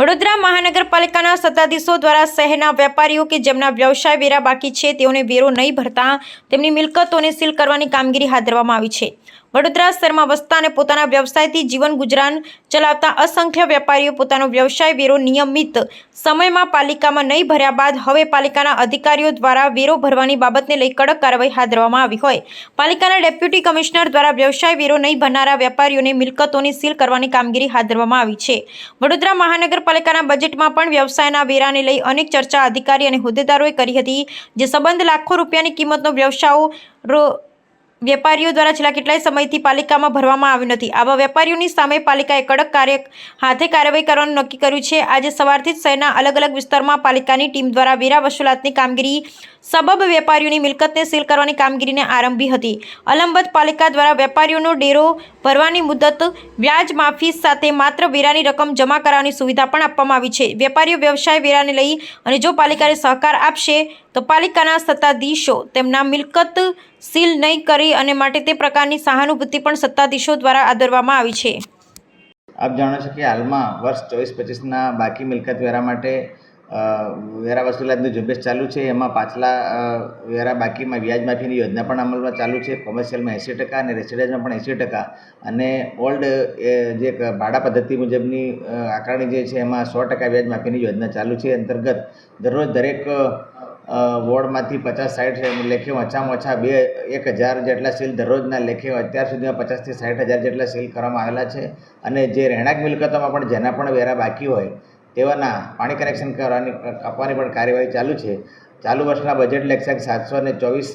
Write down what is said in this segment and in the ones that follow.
વડોદરા મહાનગરપાલિકાના સત્તાધીશો દ્વારા શહેરના વેપારીઓ કે જેમના વ્યવસાય વેરા બાકી છે તેઓને વેરો નહીં ભરતા તેમની મિલકતોને સીલ કરવાની કામગીરી હાથ ધરવામાં આવી છે। વડોદરા શહેરમાં વસતા અને પોતાના વ્યવસાયથી જીવન ગુજરાન ચલાવતા અસંખ્ય વેપારીઓ પોતાનો વ્યવસાય વેરો નિયમિત સમયમાં પાલિકામાં નહીં ભર્યા બાદ હવે પાલિકાના અધિકારીઓ દ્વારા વેરો ભરવાની બાબતને લઈ કડક કાર્યવાહી હાથ ધરવામાં આવી હોય પાલિકાના ડેપ્યુટી કમિશનર દ્વારા વ્યવસાય વેરો નહીં ભરનારા વેપારીઓને મિલકતોને સીલ કરવાની કામગીરી હાથ ધરવામાં આવી છે। વડોદરા મહાનગરપાલિકાના બજેટમાં પણ વ્યવસાયના વેરાને લઈ અનેક ચર્ચા અધિકારી અને હોદ્દેદારોએ કરી હતી, જે સંબંધ લાખો રૂપિયાની કિંમતનો વ્યવસાયો વેપારીઓ દ્વારા છેલ્લા કેટલાય સમયથી પાલિકામાં ભરવામાં આવ્યું નથી। આવા વેપારીઓની સામે પાલિકાએ કડક કાર્યવાહી કરવાનું નક્કી કર્યું છે। આજે સવારથી જ શહેરના અલગ અલગ વિસ્તારમાં પાલિકાની ટીમ દ્વારા વેરા વસૂલાતની કામગીરી સબબ વેપારીઓની મિલકતને સીલ કરવાની કામગીરીને આરંભી હતી। અલંબત પાલિકા દ્વારા વેપારીઓનો ડેરો ભરવાની મુદત, વ્યાજ માફી સાથે માત્ર વેરાની રકમ જમા કરાવવાની સુવિધા પણ આપવામાં આવી છે। વેપારીઓ વ્યવસાય વેરાને લઈ અને જો પાલિકાને સહકાર આપશે તો પાલિકાના સત્તાધીશો તેમના મિલકત સીલ નહીં કરી અને માટે તે પ્રકારની સહાનુભૂતિ પણ સત્તાધીશો દ્વારા આદરવામાં આવી છે। આપ જાણો છો કે હાલમાં વર્ષ 24-25ના બાકી મિલકત વેરા માટે વેરા વસૂલાતની ઝુંબેશ ચાલુ છે। એમાં પાછલા વેરા બાકીમાં વ્યાજ માફીની યોજના પણ અમલમાં ચાલુ છે। કોમર્શિયલમાં 80% અને રેસિડેન્સમાં પણ 80%, અને ઓલ્ડ જે ભાડા પદ્ધતિ મુજબની આકારણી જે છે એમાં 100% વ્યાજ માફીની યોજના ચાલુ છે। અંતર્ગત દરરોજ દરેક વોર્ડમાંથી 50-60 લેખે ઓછામાં ઓછા 1,000 જેટલા સીલ દરરોજના લેખે અત્યાર સુધીમાં 50,000 થી 60,000 જેટલા સીલ કરવામાં આવેલા છે। અને જે રહેણાંક મિલકતોમાં પણ જેના પણ વેરા બાકી હોય તેવાના પાણી કનેક્શન કાપવાની પણ કાર્યવાહી ચાલુ છે। ચાલુ વર્ષના બજેટ લક્ષક 724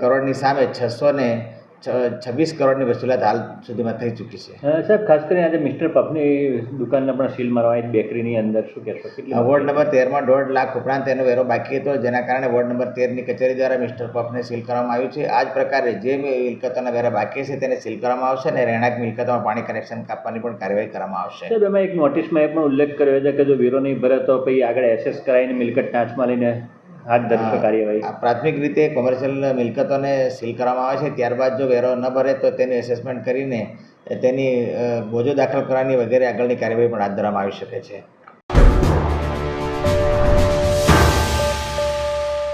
કરોડની સામે 626 કરોડની વસૂલાત હાલ સુધીમાં થઈ ચૂકી છે। સાહેબ, ખાસ કરીને આજે મિસ્ટર પફની દુકાનને પણ સીલ મારવા આવી બેકરીની અંદર શું કહેશો? વોર્ડ નંબર 13માં 1.5 લાખ ઉપરાંત એનો વેરો બાકી હતો, જેના કારણે વોર્ડ નંબર 13ની કચેરી દ્વારા મિસ્ટર પફને સીલ કરવામાં આવ્યું છે। આ જ પ્રકારે જે મિલકતોના વેરા બાકી છે તેને સીલ કરવામાં આવશે અને રહેણાંક મિલકતોમાં પાણી કનેક્શન કાપવાની પણ કાર્યવાહી કરવામાં આવશે। સાહેબ, એમાં એક નોટિસમાં એ પણ ઉલ્લેખ કર્યો છે કે જો વેરો નહીં ભરે તો પછી આગળ એસેસ કરાવીને મિલકત ટાંચમાં લઈને હાથ ધરશે કાર્યવાહી। પ્રાથમિક રીતે કોમર્શિયલ મિલકતોને સીલ કરવામાં આવે છે, ત્યારબાદ જો વેરો ન ભરે તો તેનું એસેસમેન્ટ કરીને તેની બોજો દાખલ કરવાની વગેરે આગળની કાર્યવાહી પણ હાથ ધરવામાં આવી શકે છે।